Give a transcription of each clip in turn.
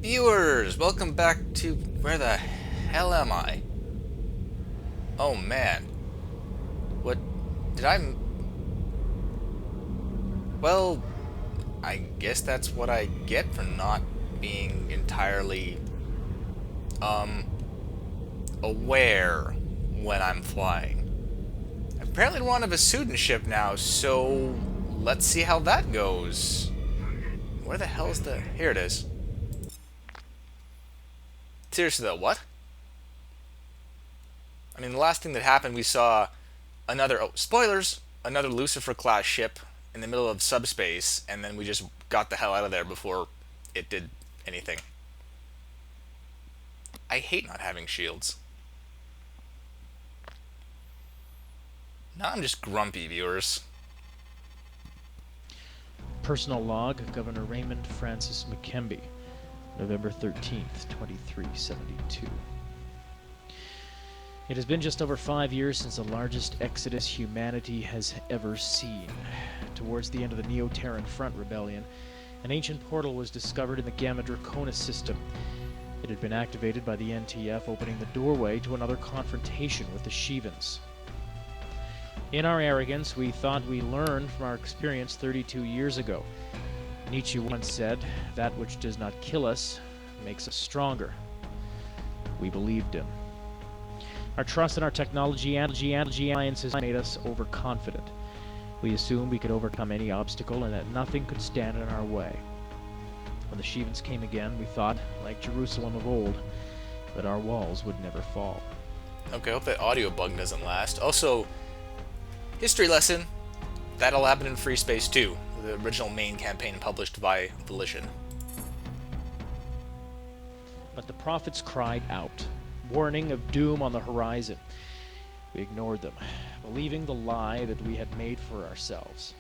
Viewers, welcome back to... Where the hell am I? Oh man. What... Did I... Well, I guess that's what I get for not being entirely, aware when I'm flying. Apparently we're on a Vasudan ship now, so let's see how that goes. Where the hell is the... Here it is. Seriously though, what? I mean, the last thing that happened, we saw another... Oh, spoilers! Another Lucifer-class ship in the middle of subspace, and then we just got the hell out of there before it did anything. I hate not having shields. Now I'm just grumpy, viewers. Personal log, Governor Raymond Francis McKemby, November 13th, 2372. It has been just over 5 years since the largest exodus humanity has ever seen. Towards the end of the Neo-Terran Front Rebellion, an ancient portal was discovered in the Gamma Draconis system. It had been activated by the NTF, opening the doorway to another confrontation with the Shivans. In our arrogance, we thought we learned from our experience 32 years ago. Nietzsche once said, "That which does not kill us makes us stronger." We believed him. Our trust in our technology and alliances made us overconfident. We assumed we could overcome any obstacle and that nothing could stand in our way. When the Shivans came again, we thought, like Jerusalem of old, that our walls would never fall. Okay, I hope that audio bug doesn't last. Also, history lesson. That all happened in Freespace 2, the original main campaign published by Volition. But the prophets cried out, warning of doom on the horizon. We ignored them, believing the lie that we had made for ourselves.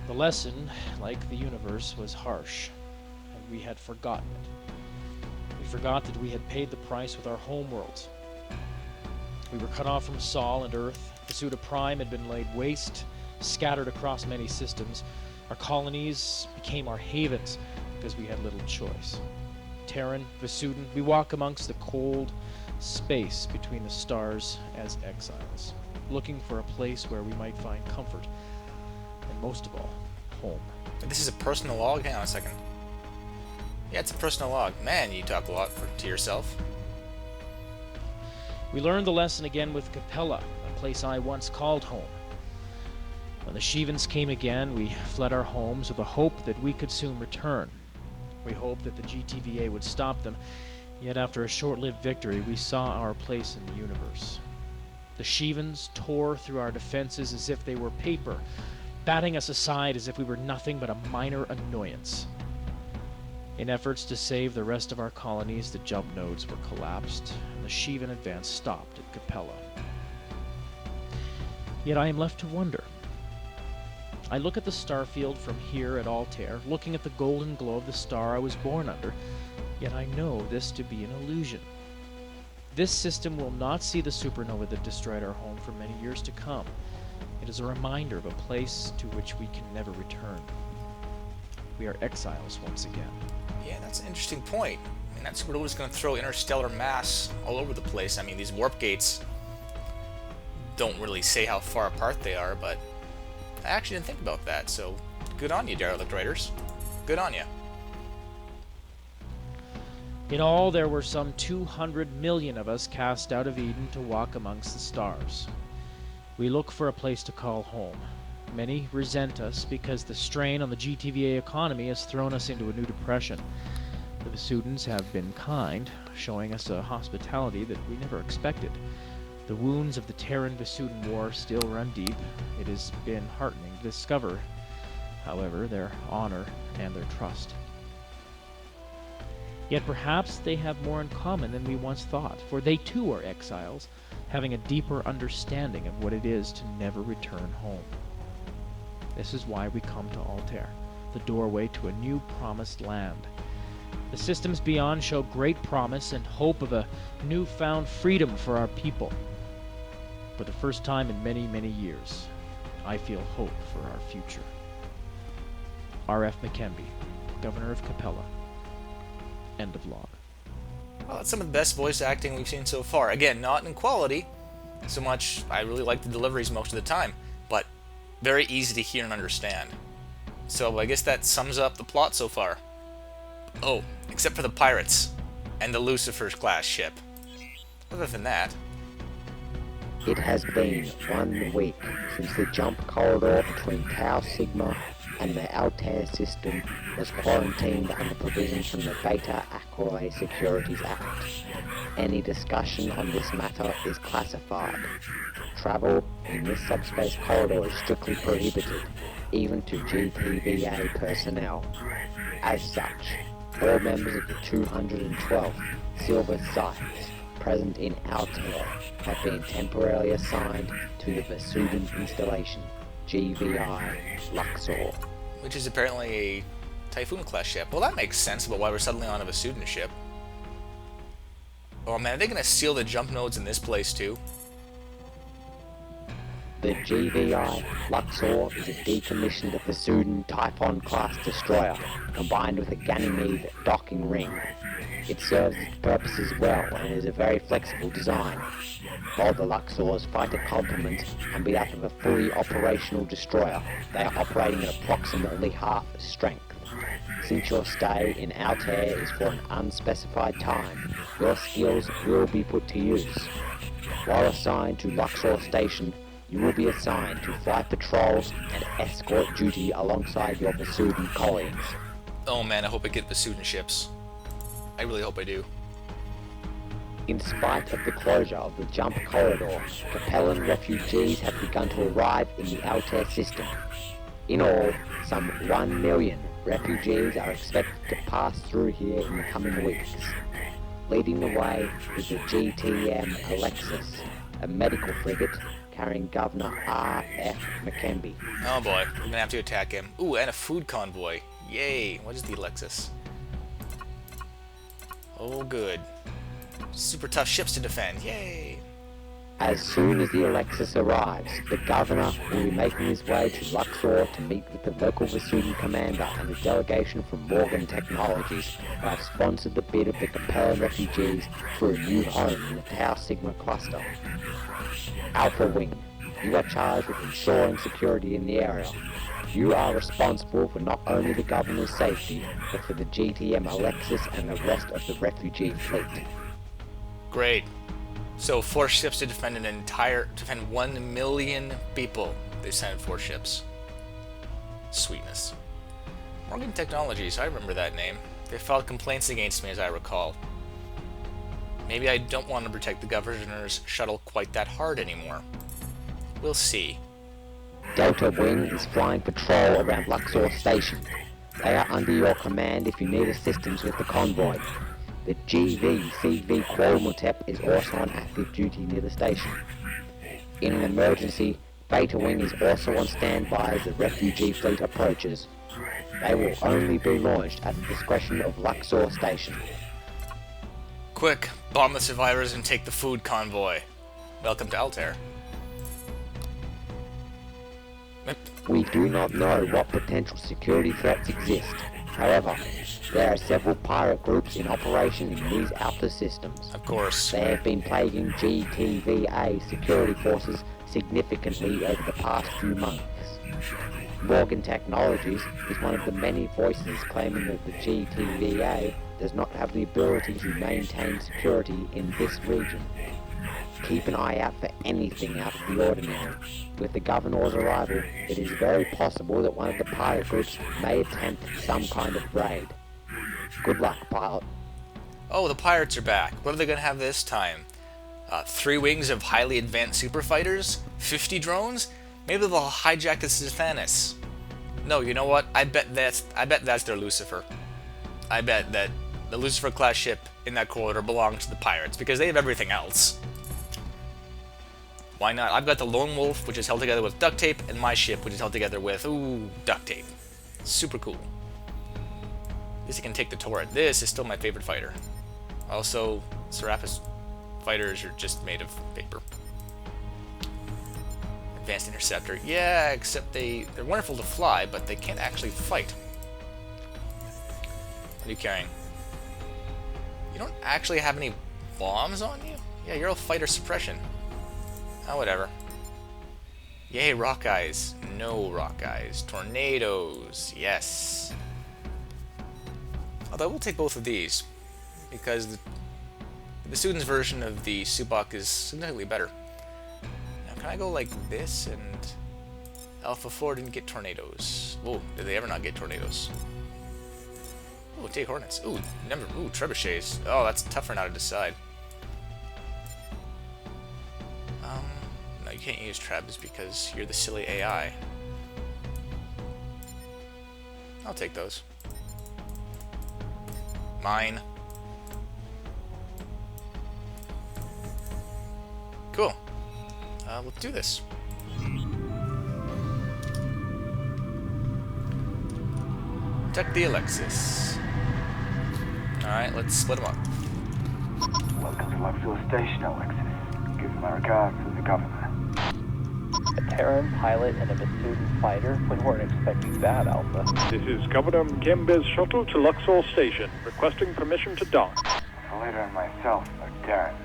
The lesson, like the universe, was harsh, and we had forgotten it. We forgot that we had paid the price with our homeworlds. We were cut off from Sol and Earth. Vasuda Prime had been laid waste, scattered across many systems. Our colonies became our havens because we had little choice. Terran, Vasudan, we walk amongst the cold space between the stars as exiles, looking for a place where we might find comfort, and most of all, home. This is a personal log? Hang on a second. Yeah, it's a personal log. Man, you talk a lot to yourself. We learned the lesson again with Capella, a place I once called home. When the Shivans came again, we fled our homes with the hope that we could soon return. We hoped that the GTVA would stop them, yet after a short-lived victory, we saw our place in the universe. The Shivans tore through our defenses as if they were paper, batting us aside as if we were nothing but a minor annoyance. In efforts to save the rest of our colonies, the jump nodes were collapsed, and the Shivan advance stopped at Capella. Yet I am left to wonder. I look at the starfield from here at Altair, looking at the golden glow of the star I was born under, yet I know this to be an illusion. This system will not see the supernova that destroyed our home for many years to come. It is a reminder of a place to which we can never return. We are exiles once again. Yeah, that's an interesting point. I mean, that supernova is going to throw interstellar mass all over the place. I mean, these warp gates don't really say how far apart they are, but I actually didn't think about that, so good on you, Derelict writers. Good on you. In all, there were some 200 million of us cast out of Eden to walk amongst the stars. We look for a place to call home. Many resent us because the strain on the GTVA economy has thrown us into a new depression. The Vasudans have been kind, showing us a hospitality that we never expected. The wounds of the Terran-Vasudan War still run deep. It has been heartening to discover, however, their honor and their trust. Yet perhaps they have more in common than we once thought, for they too are exiles, having a deeper understanding of what it is to never return home. This is why we come to Altair, the doorway to a new promised land. The systems beyond show great promise and hope of a newfound freedom for our people. For the first time in many, many years, I feel hope for our future. R.F. McKemby, Governor of Capella, End of log. Well, that's some of the best voice acting we've seen so far. Again, not in quality so much. I really like the deliveries most of the time, but very easy to hear and understand. So I guess that sums up the plot so far. Oh, except for the pirates and the Lucifer-class ship. Other than that... It has been 1 week since the jump corridor between Tau Sigma and the Altair system was quarantined under provisions from the Beta Aquae Securities Act. Any discussion on this matter is classified. Travel in this subspace corridor is strictly prohibited, even to GTVA personnel. As such, all members of the 212th Silver Sites present in Altair have been temporarily assigned to the Vasudan installation, GVI Luxor. Which is apparently a Typhoon-class ship. Well, that makes sense about why we're suddenly on a Vasudan ship. Oh man, are they gonna seal the jump nodes in this place too? The GVI Luxor is a decommissioned Vasudan Typhon-class destroyer, combined with a Ganymede docking ring. It serves its purposes well and is a very flexible design. While the Luxor's fighter complement can be that of a fully operational destroyer, they are operating at approximately half the strength. Since your stay in Altair is for an unspecified time, your skills will be put to use. While assigned to Luxor Station, you will be assigned to flight patrols and escort duty alongside your Vasudan colleagues. Oh man, I hope I get Vasudan ships. I really hope I do. In spite of the closure of the jump corridor, Capellan refugees have begun to arrive in the Altair system. In all, some 1 million refugees are expected to pass through here in the coming weeks. Leading the way is the GTM Alexis, a medical frigate carrying Governor R.F. McKenby. Oh boy, we're gonna have to attack him. Ooh, and a food convoy. Yay! What is the Alexis? Oh good. Super tough ships to defend. Yay! As soon as the Alexis arrives, the Governor will be making his way to Luxor to meet with the local Vasudan commander and a delegation from Morgan Technologies, who have sponsored the bid of the Capellan refugees for a new home in the Tau Sigma cluster. Alpha Wing, you are charged with ensuring security in the area. You are responsible for not only the Governor's safety, but for the GTM Alexis and the rest of the refugee fleet. Great. So 4 ships to defend 1 million people. They sent 4 ships. Sweetness. Morgan Technologies, I remember that name. They filed complaints against me as I recall. Maybe I don't want to protect the Governor's shuttle quite that hard anymore. We'll see. Delta Wing is flying patrol around Luxor Station. They are under your command if you need assistance with the convoy. The GVCV Qualmotep is also on active duty near the station. In an emergency, Beta Wing is also on standby as the refugee fleet approaches. They will only be launched at the discretion of Luxor Station. Quick, bomb the survivors and take the food convoy. Welcome to Altair. We do not know what potential security threats exist. However, there are several pirate groups in operation in these outer systems. Of course. They have been plaguing GTVA security forces significantly over the past few months. Morgan Technologies is one of the many voices claiming that the GTVA does not have the ability to maintain security in this region. Keep an eye out for anything out of the ordinary. With the Governor's arrival, it is very possible that one of the pirate groups may attempt some kind of raid. Good luck, pilot. Oh, the pirates are back. What are they going to have this time? 3 wings of highly advanced super fighters? 50 drones? Maybe they'll hijack the Stephanus. No, you know what? I bet that's their Lucifer. I bet that the Lucifer-class ship in that corridor belongs to the pirates, because they have everything else. Why not? I've got the Lone Wolf, which is held together with duct tape, and my ship, which is held together with, duct tape. Super cool. At least I can take the turret. This is still my favorite fighter. Also, Serapis fighters are just made of paper. Advanced Interceptor. Yeah, except they're wonderful to fly, but they can't actually fight. What are you carrying? You don't actually have any bombs on you? Yeah, you're all fighter suppression. Oh, whatever. Yay, rock eyes. No rock eyes. Tornadoes. Yes. Although we'll take both of these, because the Vasudan's version of the Subak is significantly better. Now, can I go like this and... Alpha 4 didn't get tornadoes. Oh, did they ever not get tornadoes? Ooh, take hornets. Ooh, trebuchets. Oh, that's tougher now to decide. No, you can't use trebs because you're the silly AI. I'll take those. Mine. Cool. Let's do this. Protect the Alexis. Alright, let's split them up. Welcome to Luxor Station, Alexis. Give my regards to the governor. A Terran pilot and a Vasudan fighter? We weren't expecting that, Alpha. This is Governor Mkembe's shuttle to Luxor Station, requesting permission to dock. The leader and myself are Terran.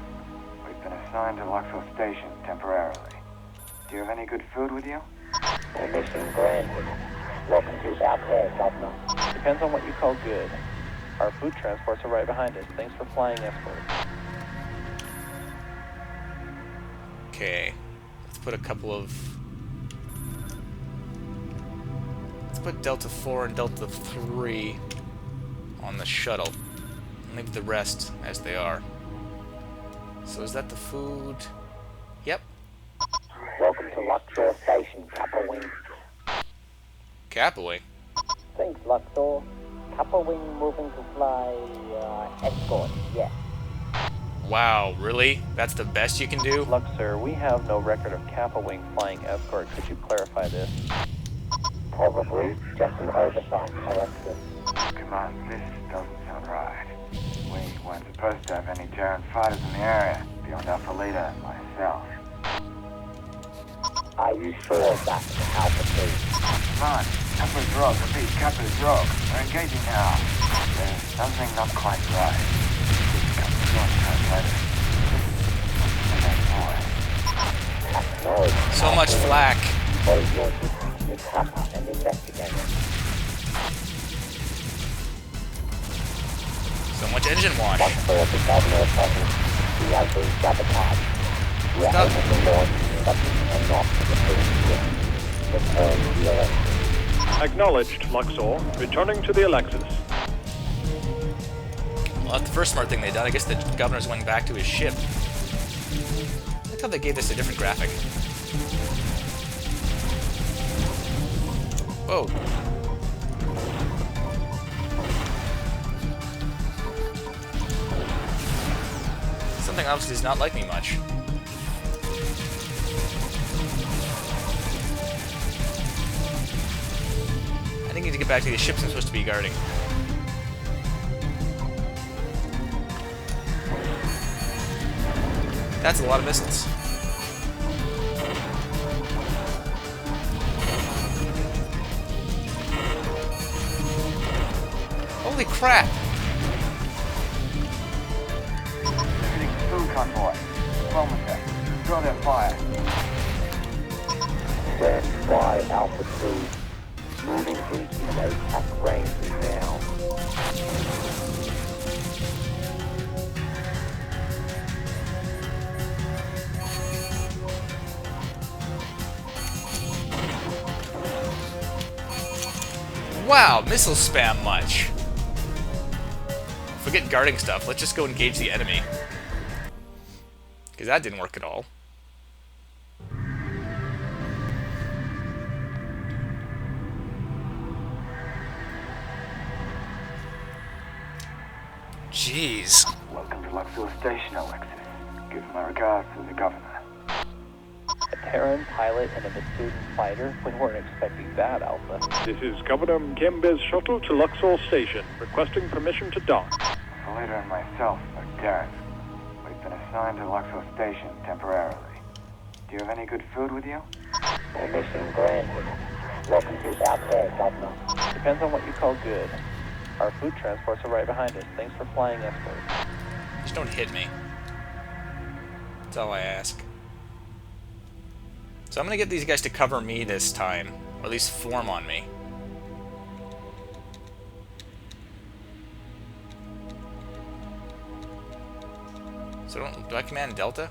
We've been assigned to Luxor Station temporarily. Do you have any good food with you? Permission granted. Welcome to South Air, Governor. Depends on what you call good. Our food transports are right behind us. Thanks for flying Escort. Okay. Let's put a couple of... Let's put Delta 4 and Delta 3 on the shuttle. And leave the rest as they are. So is that the food? Yep. Welcome to Luxor Station, Kappa Wing. Kappa Wing. Thanks, Luxor. Kappa Wing moving to fly, Escort, yes. Wow, really? That's the best you can do? Luxor, we have no record of Kappa Wing flying Escort. Could you clarify this? Probably just an oversight, Alexis. Command, this doesn't sound right. We weren't supposed to have any Terran fighters in the area, beyond Alpha Leader and myself. Are you sure of that, Alpha 3? Come on, Kappa's Rock, repeat, Kappa's Rock. We're engaging now. There's something not quite right. Kappa's Rock translator. Acknowledge. So much flack. Follow your distance with Kappa and investigate. So much engine wash. Luxor, the governor of Heaven. We have been sabotaged. We are able to launch instructions and not to the first ship. Return to the Alexis. Acknowledged, Luxor. Returning to the Alexis. Well, that's the first smart thing they did. I guess the governor's going back to his ship. I thought they gave this a different graphic. Whoa. Something obviously does not like me much. I think I need to get back to the ships I'm supposed to be guarding. That's a lot of missiles. Holy crap! Hitting food convoy. Kilometer. Draw their fire. Stand by, Alpha 2. Moving into the attack range now. Wow, missile spam much. Forget guarding stuff, let's just go engage the enemy. Because that didn't work at all. Jeez. Welcome to Luxor Station, Alexis. Give my regards to the governor. A Terran pilot and a Vasudan fighter? We weren't expecting that, Alpha. This is Governor Mkembe's shuttle to Luxor Station, requesting permission to dock. The leader and myself are Terran. We've been assigned to Luxor Station temporarily. Do you have any good food with you? Permission granted. Welcome to South Air, Governor. Depends on what you call good. Our food transports are right behind us. Thanks for flying Escort. Just don't hit me. That's all I ask. So I'm gonna get these guys to cover me this time, or at least form on me. So do I command Delta?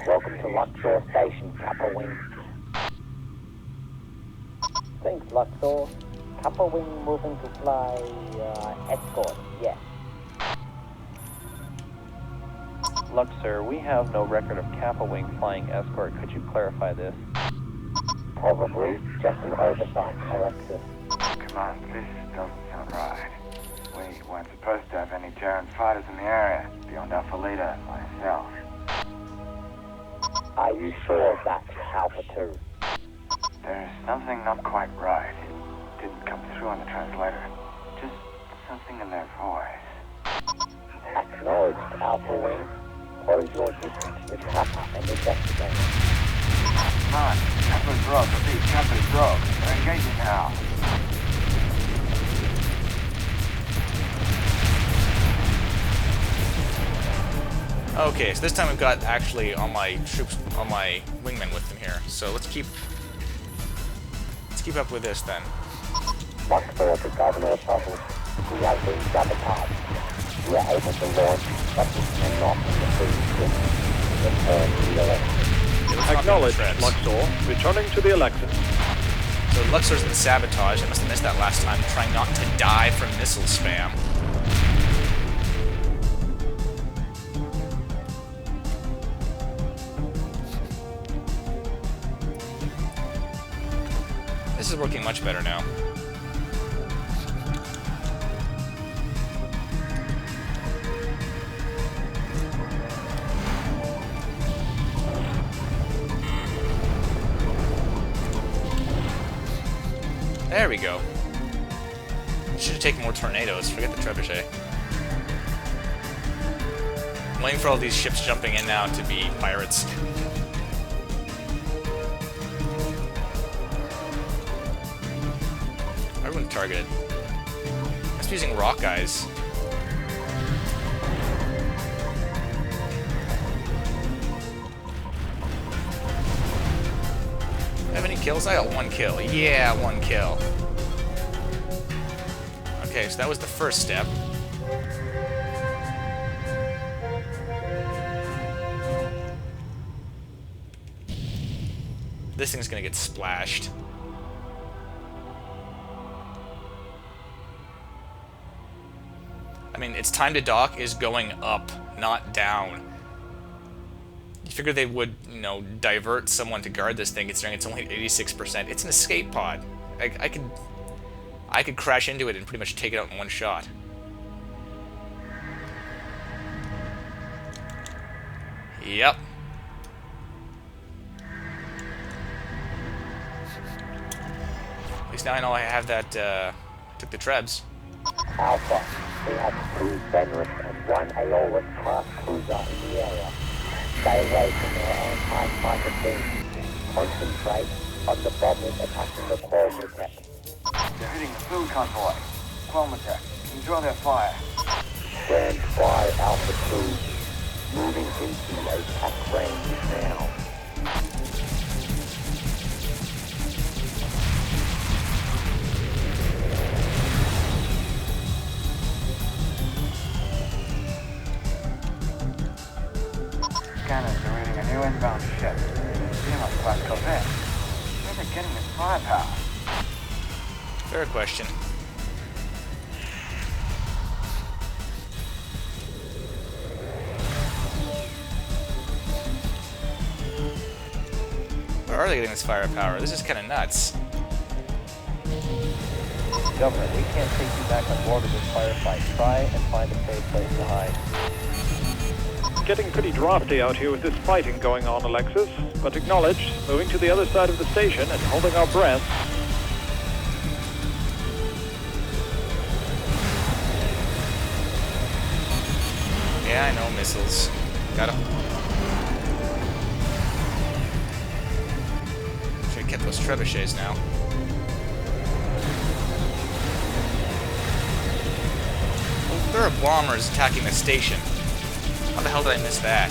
Welcome to Luxor Station, Kappa Wing. Thanks, Luxor. Kappa Wing moving to fly, Escort, yes. Luxor, we have no record of Kappa Wing flying Escort. Could you clarify this? Probably just an oversight, Alexis. Come on, this doesn't sound right. We weren't supposed to have any Terran fighters in the area, beyond Alpha Leader and myself. Are you sure of that, Alpha 2? There's something not quite right. It didn't come through on the translator. Just something in their voice. Acknowledged, Alpha Wing. Close your distance with Kappa and investigate. Come on, Kappa's rogue. Repeat, Kappa's rogue. They're engaging now. Okay, so this time we've got actually all my troops, all my wingmen with them here. So let's keep up with this then. Luxor to Governor Shuttle. We have been sabotaged. We are able to launch, but we cannot defeat it. Return to the Alexis. Acknowledged, Threats. Luxor. Returning to the Alexis. So Luxor's been sabotaged. I must have missed that last time, trying not to die from missile spam. This is working much better now. There we go. Should have taken more tornadoes. Forget the trebuchet. I'm waiting for all these ships jumping in now to be pirates. Everyone targeted. I must be using rock eyes. Have any kills? I got one kill. Yeah, one kill. Okay, so that was the first step. This thing's gonna get splashed. I mean, its time to dock is going up, not down. You figure they would, you know, divert someone to guard this thing considering it's only 86%. It's an escape pod. I could crash into it and pretty much take it out in one shot. Yep. At least now I know I have that, took the trebs. Alpha, we have 2 Fenris and 1 Aeolus class cruiser in the area. Stay away from their anti-fighter team. Concentrate on the bombers attacking the Qualmatech. They're hitting the food convoy. Qualmatech, control their fire. Stand by, Alpha 2. Moving into attack range now. Scanners are reading a new inbound ship. Class Corvette. Where are they getting this firepower? Fair question. Where are they getting this firepower? This is kind of nuts. Governor, we can't take you back on board with this firefight. Try and find a safe place to hide. Getting pretty drafty out here with this fighting going on, Alexis, but acknowledged, moving to the other side of the station and holding our breath. Yeah, I know, missiles. Got 'em. Should've kept those trebuchets now. there are bombers attacking the station. How the hell did I miss that?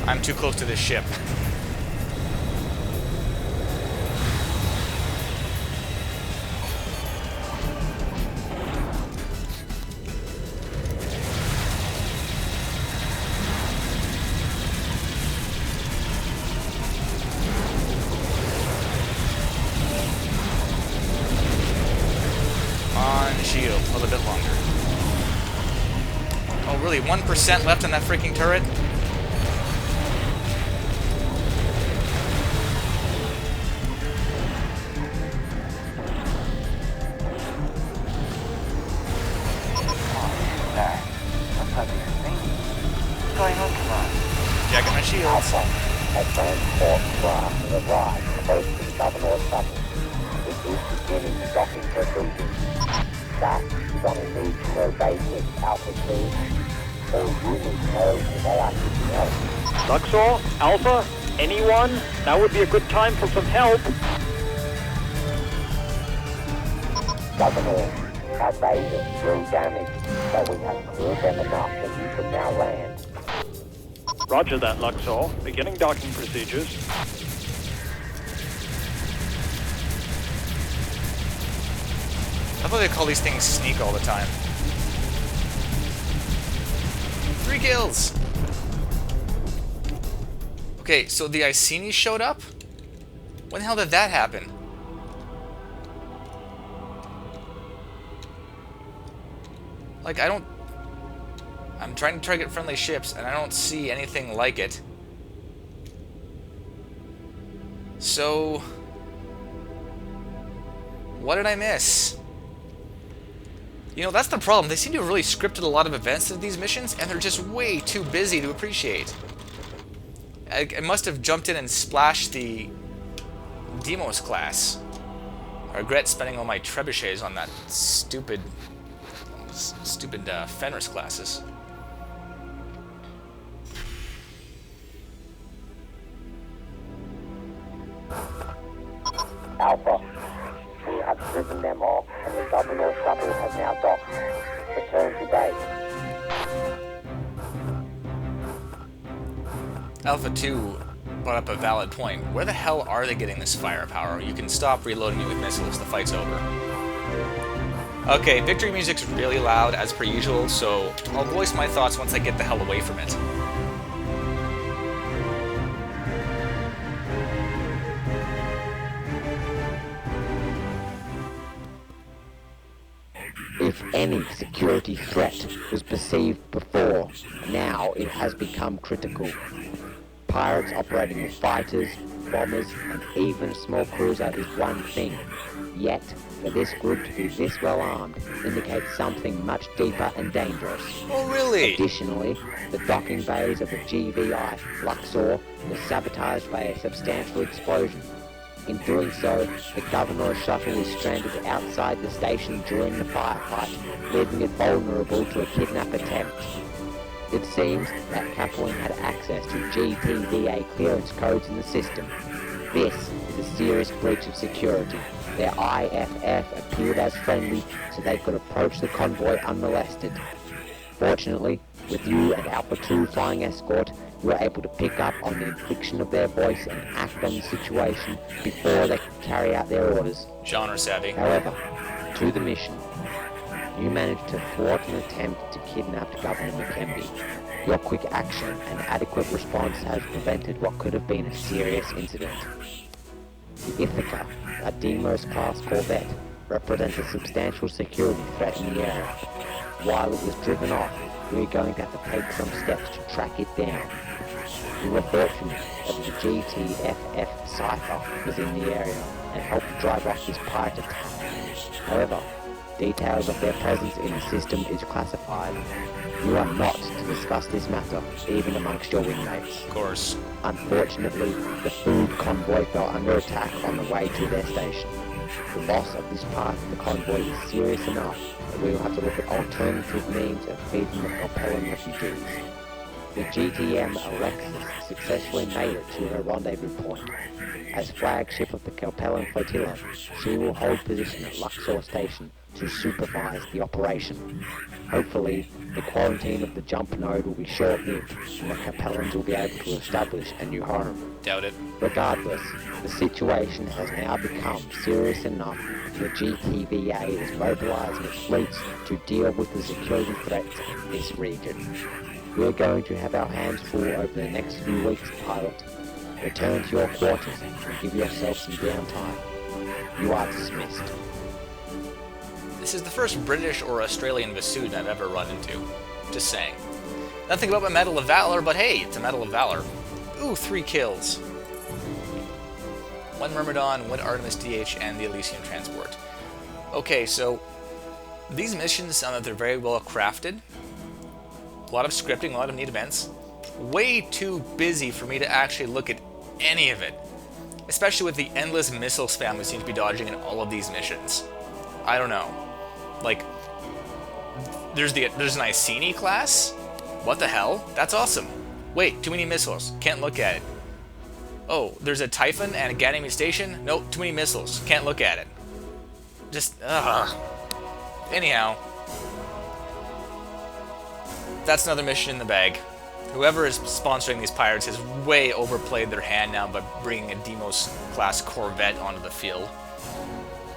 I'm too close to this ship. On shield, a little bit longer. Oh, really? 1% left on that freaking turret? Jacking my shields. Alpha, a transport craft has arrived close to the Governor's shuttle. It is beginning the docking procedures. That is on a need to know basis, Alpha 2. All humans know that they are keeping out. Luxor? Alpha? Anyone? Now would be a good time for some help. Governor, our base is still damaged, but we have cleared them enough that you can now land. Roger that, Luxor. Beginning docking procedures. I thought they call these things sneak all the time. 3 kills! Okay, so the Iceni showed up? When the hell did that happen? Like, I'm trying to target friendly ships, and I don't see anything like it. So... what did I miss? You know, that's the problem. They seem to have really scripted a lot of events of these missions, and they're just way too busy to appreciate. I must have jumped in and splashed the Demos class. I regret spending all my trebuchets on that stupid Fenris classes. Alpha, we have driven them off, and the Governor's shuttle has now docked. Return to base. Alpha 2 brought up a valid point. Where the hell are they getting this firepower? You can stop reloading me with missiles. The fight's over. Okay, victory music's really loud, as per usual, so I'll voice my thoughts once I get the hell away from it. If any security threat was perceived before, now it has become critical. Pirates operating with fighters, bombers, and even a small cruiser is one thing. Yet, for this group to be this well armed indicates something much deeper and dangerous. Oh, really? Additionally, the docking bays of the GVI Luxor were sabotaged by a substantial explosion. In doing so, the Governor's shuttle is stranded outside the station during the firefight, leaving it vulnerable to a kidnap attempt. It seems that Kaplan had access to GTVA clearance codes in the system. This is a serious breach of security. Their IFF appeared as friendly, so they could approach the convoy unmolested. Fortunately, with you and Alpha 2 flying escort, you were able to pick up on the inflection of their voice and act on the situation before they could carry out their orders. Genre savvy. However, to the mission, you managed to thwart an attempt to kidnap Governor McKenby. Your quick action and adequate response has prevented what could have been a serious incident. The Ithaca, a Demos-class corvette, represents a substantial security threat in the area. While it was driven off, we're going to have to take some steps to track it down. We were fortunate that the GTFF Cypher was in the area and helped drive off this pirate attack. However, details of their presence in the system is classified. You are not to discuss this matter, even amongst your wingmates. Of course. Unfortunately, the food convoy fell under attack on the way to their station. The loss of this part of the convoy is serious enough that we will have to look at alternative means of feeding the Capellan refugees. The GTM Alexis successfully made it to her rendezvous point. As flagship of the Capellan flotilla, she will hold position at Luxor Station to supervise the operation. Hopefully, the quarantine of the jump node will be short-lived, and the Capellans will be able to establish a new home. Doubt it. Regardless, the situation has now become serious enough the GTVA is mobilizing its fleets to deal with the security threats in this region. We're going to have our hands full over the next few weeks, pilot. Return to your quarters and give yourself some downtime. You are dismissed. This is the first British or Australian Vasudan I've ever run into. Just saying. Nothing about my Medal of Valor, but hey, it's a Medal of Valor. Ooh, 3 kills. 1 Myrmidon, 1 Artemis DH, and the Elysian Transport. Okay, so these missions sound that they're very well crafted. A lot of scripting, a lot of neat events. Way too busy for me to actually look at any of it. Especially with the endless missile spam we seem to be dodging in all of these missions. I don't know. Like, there's an Iceni class? What the hell? That's awesome. Wait, too many missiles. Can't look at it. Oh, there's a Typhon and a Ganymede Station? Nope, too many missiles. Can't look at it. Just, ugh. Anyhow. That's another mission in the bag. Whoever is sponsoring these pirates has way overplayed their hand now by bringing a Deimos-class Corvette onto the field.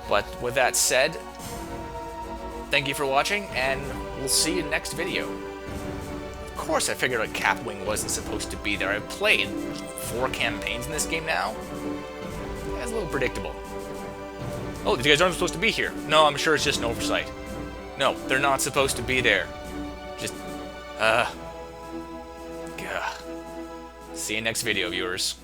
But with that said, thank you for watching, and we'll see you next video. Of course I figured out Capwing wasn't supposed to be there. I've played 4 campaigns in this game now. That's a little predictable. Oh, you guys aren't supposed to be here. No, I'm sure it's just an oversight. No, they're not supposed to be there. Just, gah. See you next video, viewers.